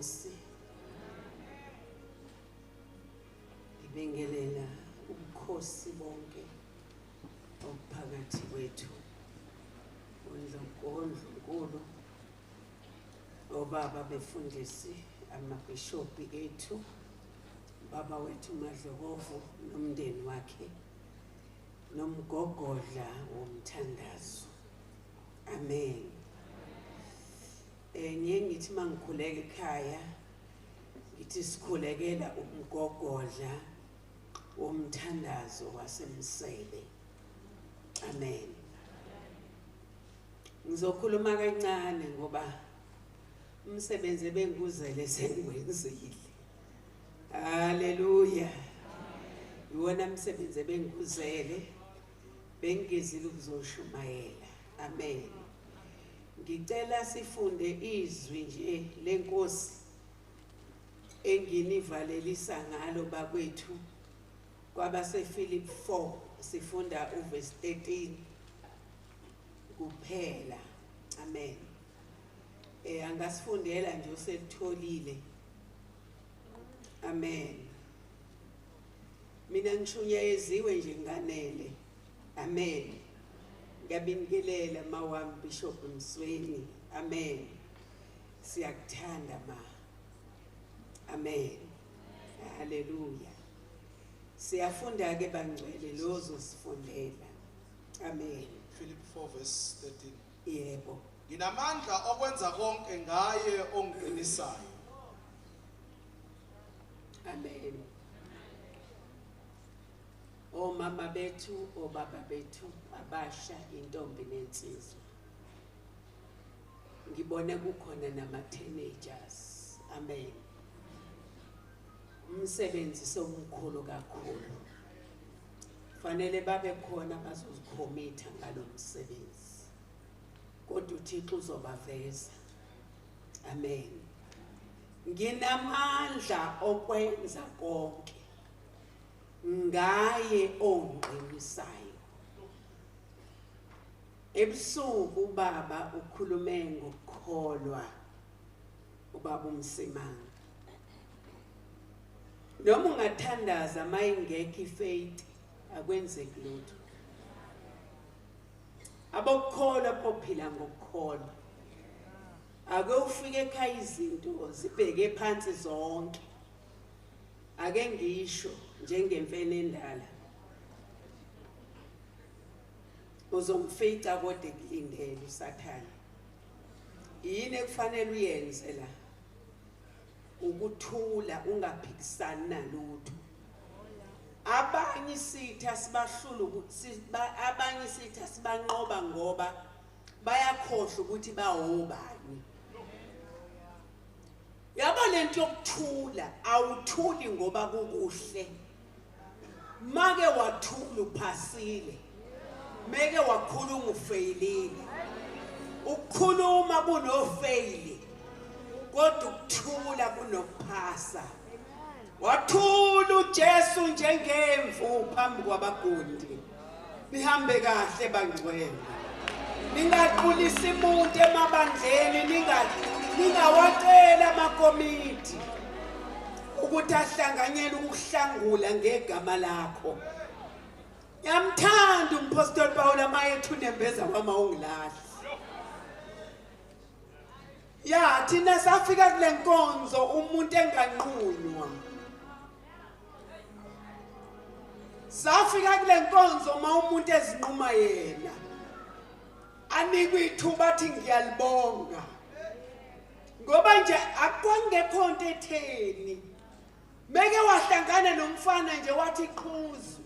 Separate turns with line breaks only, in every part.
Nkosi ngibingelela ubukhosi bonke obuphakathi kwethu ondlonkulu obaba befundisi amabhishophi ethu baba wethu Madlokovu nomndeni wakhe nomgogodla womthandazo amen. Ngithi mangikhuleka ekhaya ngithi sikhulekela umgogodla womthandazo wasemsebe amen. Ngizokhuluma kancane ngoba umsebenzi ebenguzele sengwenzile haleluya. Iwona umsebenzi ebenguzele bengizile ukuzoshumayela amen. Ngicela sifunde izwi nje lenkosi enginivalelisa ngalo bakwethu kwabase Philip 4 sifunda uverse 13 kuphela amen. Angasifundela nje uselitholile amen. Mina ngishunyeziwe nje nganele amen. Ngiyabingelela mawami Bishop Msweni amen. Siyakuthanda ma amen haleluya. Siyafunda ke bangcwele lozo sifundela amen.
Philip 4 verse 13.
Yebo.
Nginamandla okwenza konke ngaye ongiqinisayo.
Amen. Omama bethu, obaba bethu, abasha, intombi nensizwa. Ngibone kukhona nama teenagers. Amen. Umsebenzi somkhulu kakhulu. Fanele babe khona bazozikhomitha ngalomsebenzi. Kodwa uThixo uzobaveza. Amen. Nginamandla okwenza konke ngaye ongiqinisayo. Ebusuku baba ukhulume ngokukholwa ubaba umsimanga. Noma ungathandaza mayingekho ifaith akwenzeki lutho. Abokukholwa bophila ngokukholwa. Ake ufike ekhaya izinto zibheke phansi zonke. Ake ngisho njengemfene endala. Uzomfica kodwa kulindele uSathane. Yini ekufanele uyenze la? Ukuthula ungaphikisani nalutho. Abanye sitha sibahlula ukuthi abanye sitha sibanqoba ngoba bayakhohlwa ukuthi bawobani. Yabo lento yokuthula awuthuli ngoba kukuhle. Make wathula uphasile. Meke wakhuluma ufeyilile. Ukukhuluma kunofeyili. Kodwa ukuthula kunokuphasa. Wathula uJesu njengemvu phambi kwabagundi. Nihambe kahle bangcwele. Ningaqulisa imuntu emabandleni ningawacela amakomiti ukuthi ahlanganyele ukuhlangula ngegama lakho. Yamthanda umpostoli Paul mayethu nembeza kwama ungilahla. Ya thina safika kule nkonzo umuntu enganqunywa. Safika kule nkonzo umuntu ezinquma yena. Anikwe ithuba athi ngiyalibonga. Ngoba nje akungekho into etheni. Meke wahlangana nomfana nje wathi qhuzu.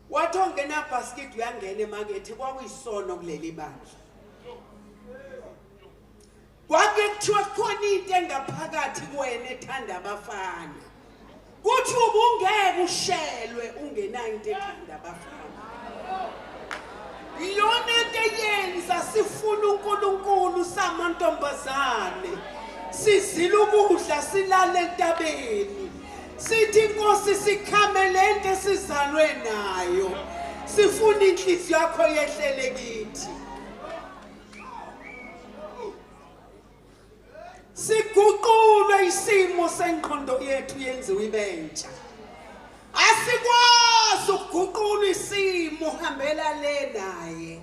Wathi ongena basket uyangena emarket kwakuyisono kuleli bandla. Kwake kuthiwa khona into engaphakathi kuwena ethanda abafana. Kuthi ubungeke ushelwe ungenayo into ethanda abafana. Iyona into yenza sifuna uNkulunkulu samantombazane. Sizila ukudla silale entabeni. Sithi Nkosi sikhame lento esizalwe nayo. Sifuna inhliziyo yakho yehlele kithi. siguqulwe isimo sengqondo yethu yenziwe ibentsha. Asikwazi ukuguqula isimo hambela le naye.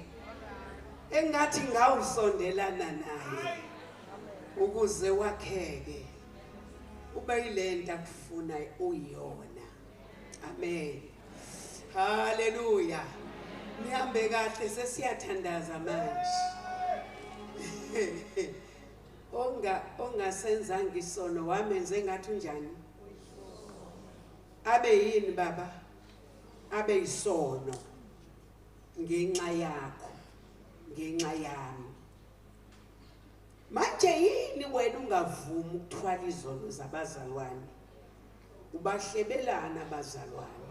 Engathi ngawusondelana naye ukuze wakheke. Ube yilento akufuna uyiyona. Amen. Hallelujah. Nihambe kahle sesiyathandaza manje. Ongasenzanga isono wamenze ngathi unjani? Abe yini baba? Abe isono ngenxa yakho, ngenxa yami. Manje yini wena ungavumi ukuthwala izono zabazalwane? Ubahlebelana abazalwane.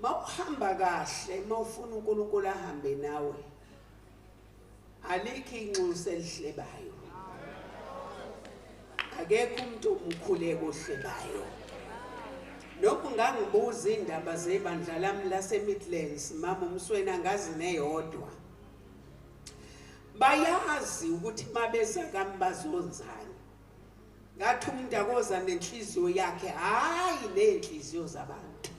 Mawuhamba kahle, mawufuna uNkulunkulu ahambe nawe. Alikho inxusa elihlebayo. Akekho umuntu omkhuleko ohlebayo. Lokhu ngangibuza indaba zebandla lami laseMidlands, mama uMsweni angazi neyodwa. Bayazi ukuthi mabeza kami bazonzani. Ngathi umuntu akoza nenhliziyo yakhe, hayi nenhliziyo zabantu.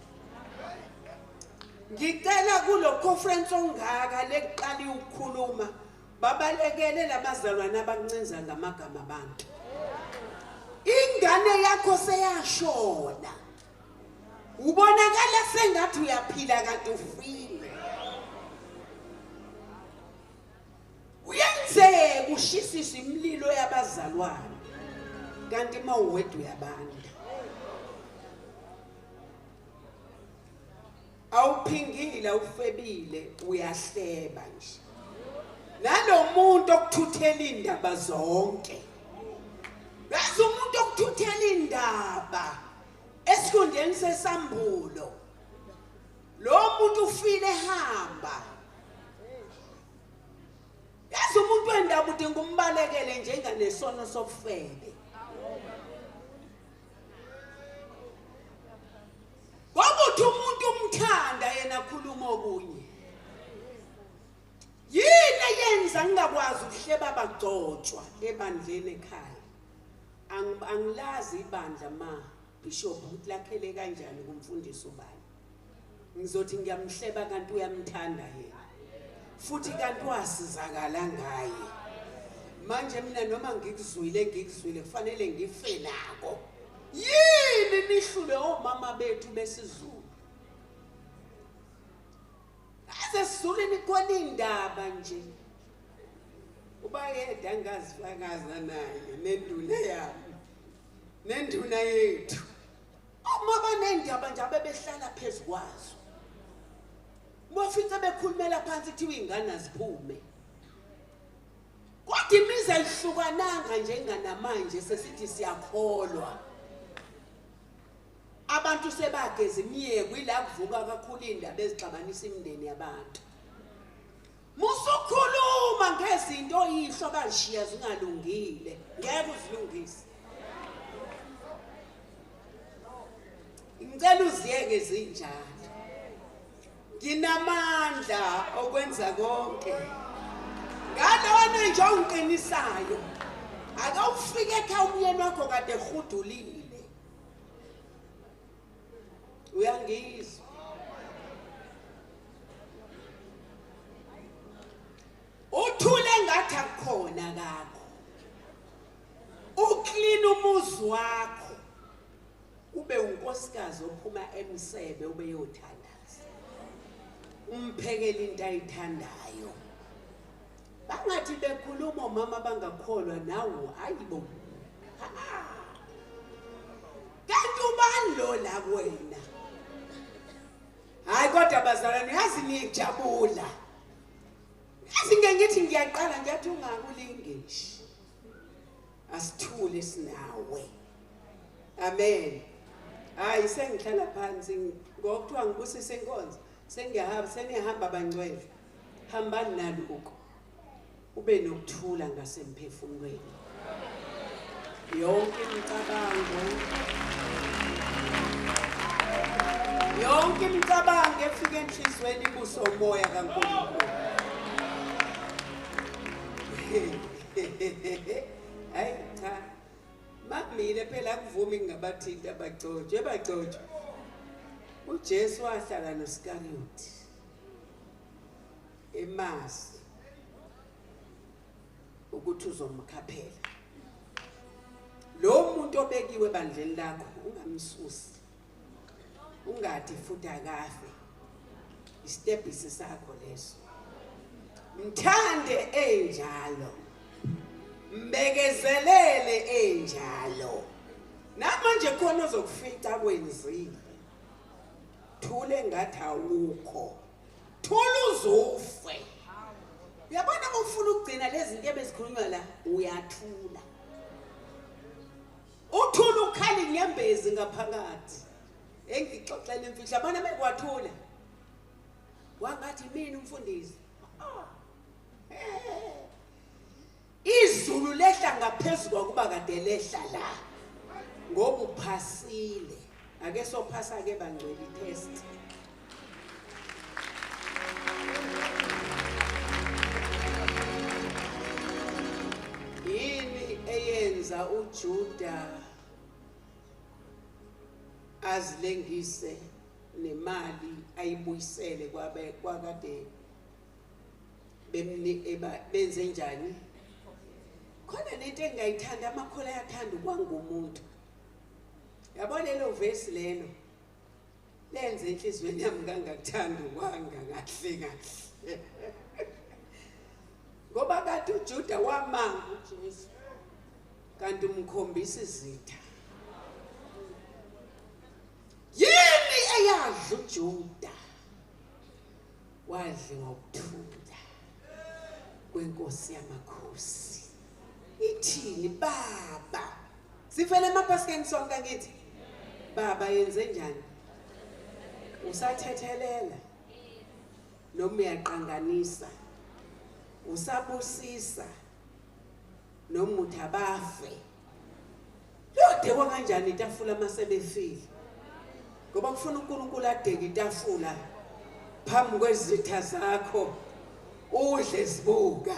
Ngicela kulo conference ongaka lekuqala ukukhuluma, babalekele labazalwane abancinza ngamagama abantu. Ingane yakho seyashona. Ubonakala sengathi uyaphila kanti ufile. Uyenzeka ushisisa imililo yabazalwane kanti mawuwedwa uyabanda. Awuphingile ufebile uyahleba nje. Nalomuntu okuthuthela indaba zonke. Yazi umuntu okuthuthela indaba esikhundleni sesambulo. Lo muntu ufile hamba. Yazi umuntu wendaba udinga umbalekele njenganesono sokufebe. Wabuthi umuntu umthanda yena khuluma okunye. Yini yenza ngingakwazi ukuhleba abagcotshwa ebandleni ekhaya? Angilazi ibandla ma bishop ukuthi lakhele kanjani kumfundisi ubani. Ngizothi ngiyamhleba kanti uyamthanda yena. Futhi kanti wasizakala ngaye. Manje mina noma ngikuzwile kufanele ngife nako. Yini nihlule omama bethu besizulu? Asesizulini khona indaba nje. Ubayeda ngazifakaza naye nenduna yami. Nenduna yethu. Omama nendaba nje abebehlala phezukwazo. Mofika bekhulumela phansi thiwe ingane aziphume. Kodwa imiza ihlukananga njenganamanje sesithi siyakholwa. Abantu sebageza imiyeko ila kuvuka kakhulu indaba ezixabanisa imindeni yabantu. Musukhuluma ngezinto oyihlo bazishiya zingalungile. Ngeke uzilungise. Ngicela uziyeke zinjalo. Nginamandla okwenza konke. Ngalona nje onqinisayo. Akawufike ekhaya umyeni wakho kade ehudulile. Uyangizwa. Uthule ngathi akukhona kakho. Uclean umuzi wakho. Ube unkosikazi ophuma emsebe ube yothandaza. Umphekele into ayithandayo. Bangathi bekhuluma omama bangakholwa nawo ayibo. Kanti ubani lo la kuwena? Hayi kodwa bazalwane yazi niyajabula. Yazi ngithi ngiyaqala ngiyathi ungakulinge nje. Asithule sinawe. Amen. Hayi sengihlala phansi ngokuthiwa ngibusise inkonzo. Senihamba bangcwele. Hambani naluko. Ube nokuthula ngasemphefumulweni. Yonke imicabango efika enhlizweni ibuso moya kaNkulunkulu. Hayi cha. Mamile phela akuvumi ngabathinta abagcotshwe bagcotshwe. uJesu wahlala noSikariyothi eMasi ukuthi uzomkhaphela. Lo muntu obekiwe bandleni lakho ungamsusi. Ungathi futhi akafe. Isitebhisi sakho leso. Mthande enjalo. Mbekezelele enjalo. Namanje khona ozokufica kwenzile. Thule ngathi awukho. Thula uzofe. Uyabona ufuna ukugcina lezi zinto ebezikhulunywa la uyathula. Uthula ukhali inyembezi ngaphakathi. Engixoxela imfihlo abona bekwathula. Wangathi mina umfundisi. Izulu lehla ngaphezulu kwakuba kade lehla la. Ngoba uphasile. Ake sophasa ke bangcwele itest. Yini eyenza uJuda azilengise nemali ayibuyisele kwakade benze njani? Khona lento engayithanda amakhola ayathanda kwangumuntu. Yabona lo verse lelo lenze enhlizweni yami kangakuthanda kwanga kahle kahle. Ngoba kade uJuda wamanga uJesu kanti umkhombisa izitha. Yini eyadla uJuda? Wadla ngokuthula kwenkosi yamakhosi. Ithini baba? Sivele emaphasikeni sonke ngithi baba yenze njani? Usathethelela noma uyaqanganisa? Usabusisa noma uthabafe? Lodekwa kanjani itafula masebefile? Ngoba kufuna uNkulunkulu adeke itafula phambi kwezitha zakho udle sibuka.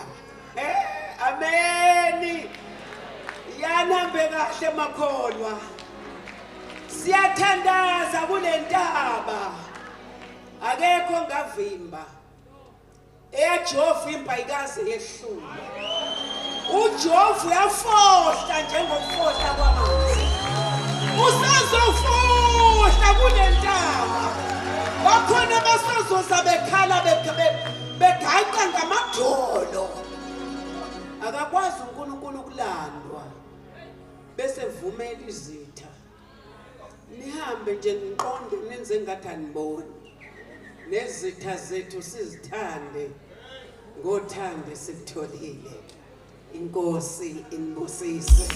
Amen. Yanambe kahle makholwa. Siyathandaza kule ntaba. Akekho ngavimba. eyaJehova impayikazi yehlule. uJehova uyafohla njengofohla kwamanzi. Usazofohla kule ntaba. Bakhona basazoza bekhala begaqa ngamadolo. Akakwazi uNkulunkulu ukulandwa bese vumela izitha. Nihambe nje niqonde nenze ngathi aniboni. Nezitha zethu sizithande ngothande sikutholile. Inkosi inibusise.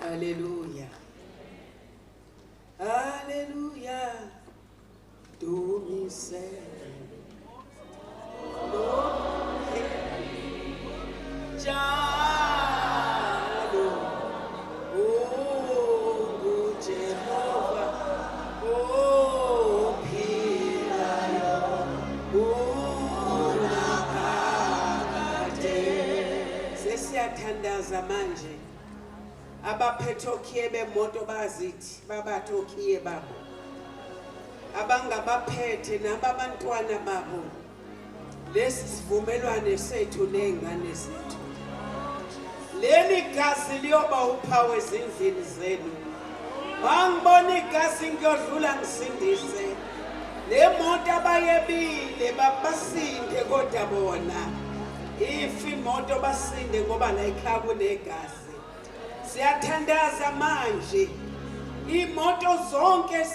Hallelujah. Hallelujah. Do me say. Sesiyathandaza manje abaphethokiye bemoto bazithi babathokiye babo abangabaphethe nababantwana babo lesi sivumelwane sethu nengane zethu leli gazi liyoba uphawu ezindlini zenu bangibona igazi ngiyodlula ngisindise le moto abayebile babasinde kodwa bona ifi imoto basinde ngoba la ekhaya kunegazi. Siyathandaza manje imoto zonke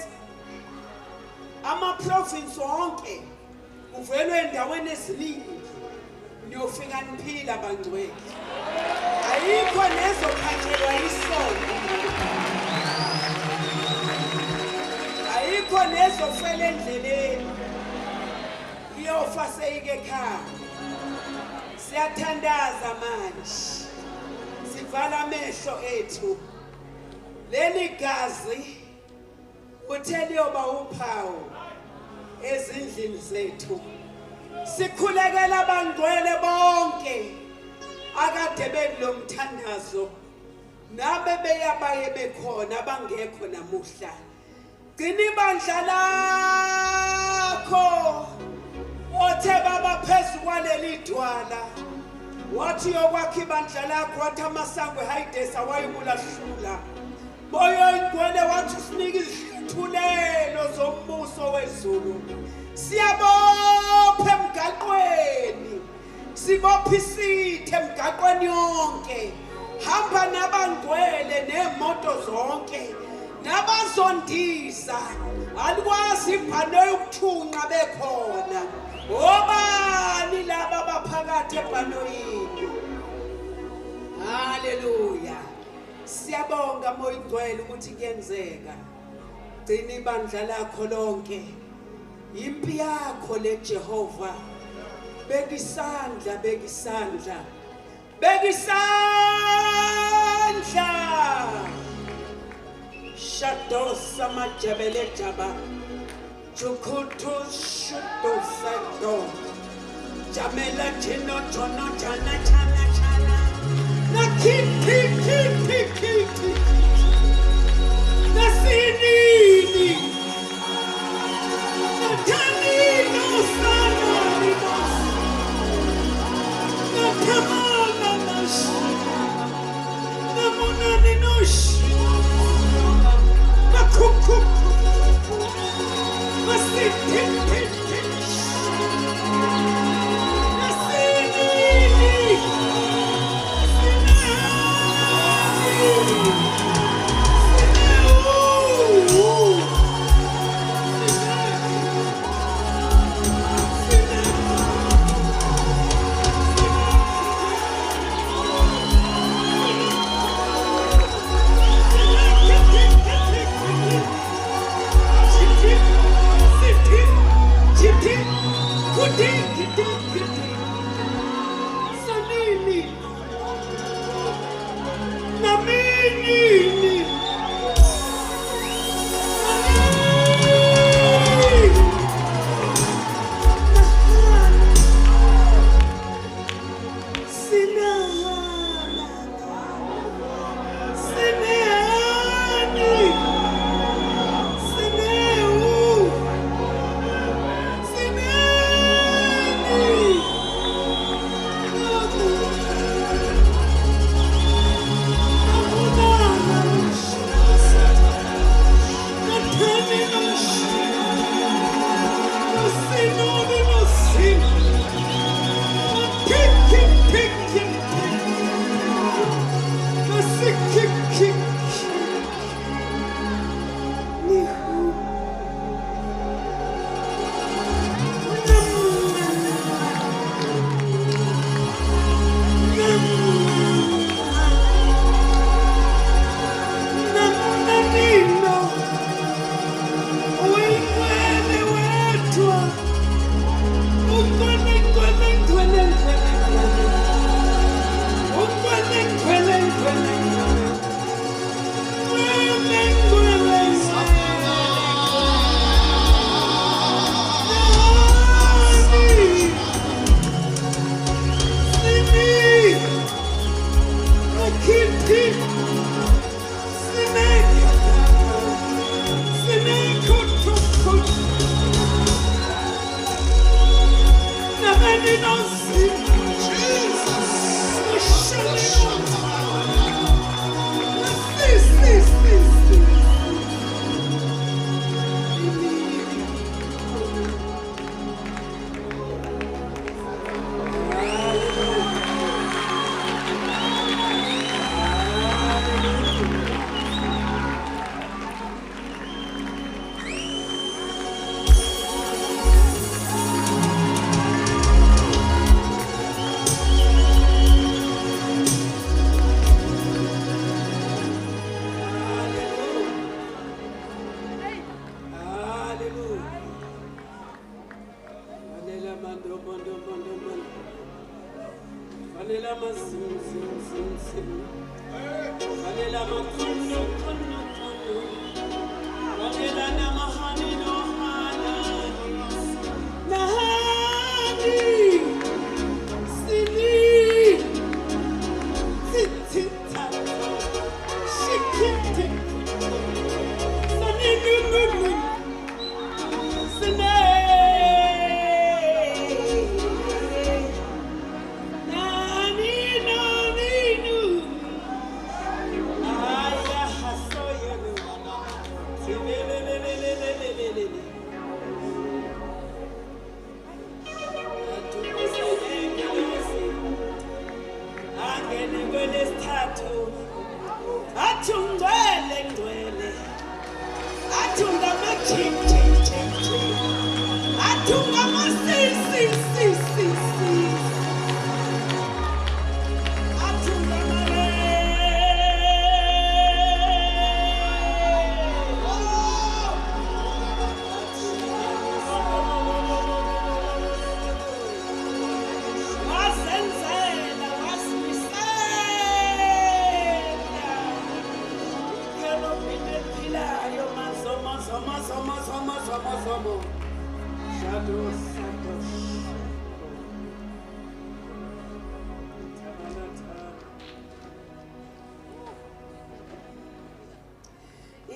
ama-province wonke uvelwe endaweni eziningi niyofika niphila bangcwele. Ayikho nezokhathelwa isondo, ayikho nezofela endleleni iyofa seyike ekhaya. Siyathandaza manje sivala amehlo ethu leli gazi utheli yoba uphawu ezindlini zethu. Sikhulekela abangcwele bonke akade bekulomthandazo nabe beyabaye bekhona abangekho namuhla. Gcina ibandla lakho othe baba phezulu kwaleli dwala wathi yokwakha ibandla lakho wathi amasangwe hayidesa wayibulahlula. Moyo oyingcwele wathi usinika izithulelo zombuso wezulu. Siyabopha emgaqweni, sibopha isithe emgaqweni yonke. Hamba nabangcwele nemoto zonke nabazondiza alikwazi ibhanoyi ukuthunqa bekhona. Obani laba baphakathi ebhanoyini. Haleluya. Siyabonga moya ingcwele ukuthi kuyenzeka. Gcina ibandla lakho lonke. Impi yakho le Jehova. Beka isandla, beka isandla. Beka isandla. Shadosa majabele jaba. Chukutu shuto sado. Jamela chino chono chana chana chana. Na kiki. Na sinini. Na tanino sananimos. Na kamana nash. Na munaninosh. Na kuku. Na sinini. Na sinini.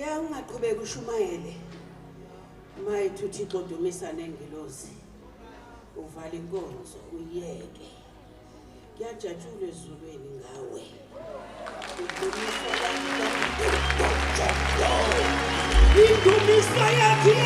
Ya ungaqhubeka ushumayele. Mayithuthi iqondumisa nengilozi. Uvala inkonzo uyeke. Kuyajatshula ezulwini ngawe. Indumiso yakhe